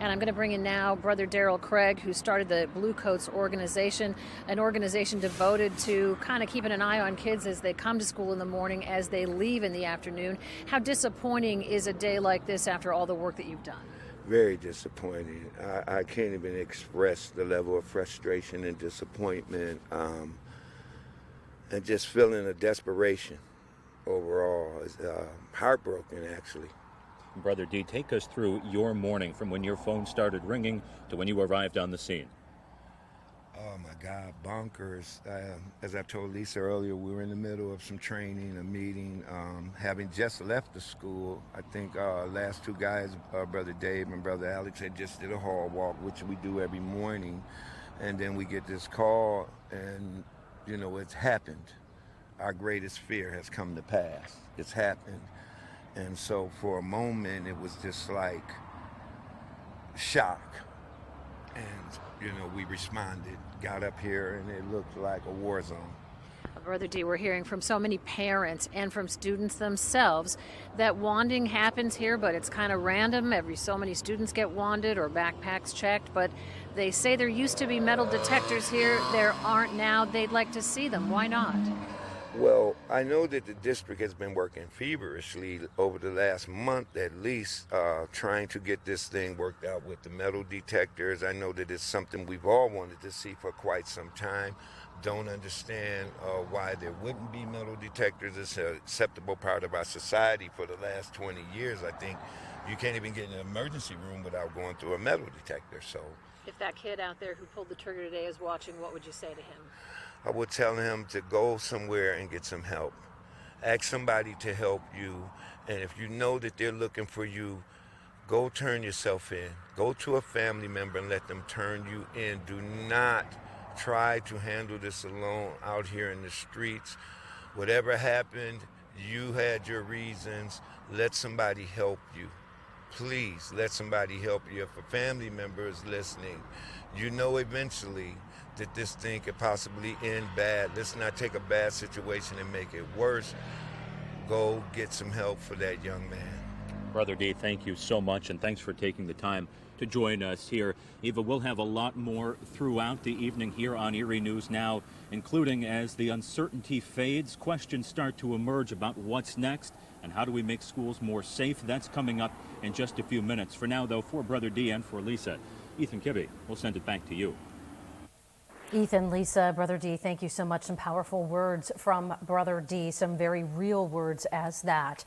And I'm going to bring in now Brother Daryl Craig, who started the Blue Coats organization, an organization devoted to kind of keeping an eye on kids as they come to school in the morning, as they leave in the afternoon. How disappointing is a day like this after all the work that you've done? Very disappointing. I can't even express the level of frustration and disappointment, and just feeling a desperation overall. It's heartbroken, actually. Brother D, take us through your morning from when your phone started ringing to when you arrived on the scene. Oh my God, bonkers. As I told Lisa earlier, we were in the middle of some training, a meeting, having just left the school. I think last two guys, Brother Dave and Brother Alex, had just did a hall walk, which we do every morning. And then we get this call, and, you know, it's happened. Our greatest fear has come to pass. It's happened. And so for a moment, it was just like shock. And, you know, we responded, got up here, and it looked like a war zone. Brother D, we're hearing from so many parents and from students themselves that wanding happens here, but it's kind of random. Every so many students get wanded or backpacks checked, but they say there used to be metal detectors here. There aren't now. They'd like to see them. Why not? Well, I know that the district has been working feverishly over the last month at least, trying to get this thing worked out with the metal detectors. I know that it's something we've all wanted to see for quite some time. Don't understand why there wouldn't be metal detectors. It's an acceptable part of our society for the last 20 years. I think you can't even get in an emergency room without going through a metal detector. So, If that kid out there who pulled the trigger today is watching, what would you say to him? I would tell him to go somewhere and get some help. Ask somebody to help you. And if you know that they're looking for you, go turn yourself in. Go to a family member and let them turn you in. Do not try to handle this alone out here in the streets. Whatever happened, you had your reasons. Let somebody help you. Please let somebody help you. If a family member is listening, you know eventually that this thing could possibly end bad. Let's not take a bad situation and make it worse. Go get some help for that young man. Brother D, thank you so much, and thanks for taking the time to join us here. Eva, we'll have a lot more throughout the evening here on Erie News Now, including as the uncertainty fades, questions start to emerge about what's next and how do we make schools more safe. That's coming up in just a few minutes. For now, though, for Brother D and for Lisa, Ethan Kibbe, we'll send it back to you. Ethan, Lisa, Brother D, thank you so much. Some powerful words from Brother D, some very real words as that.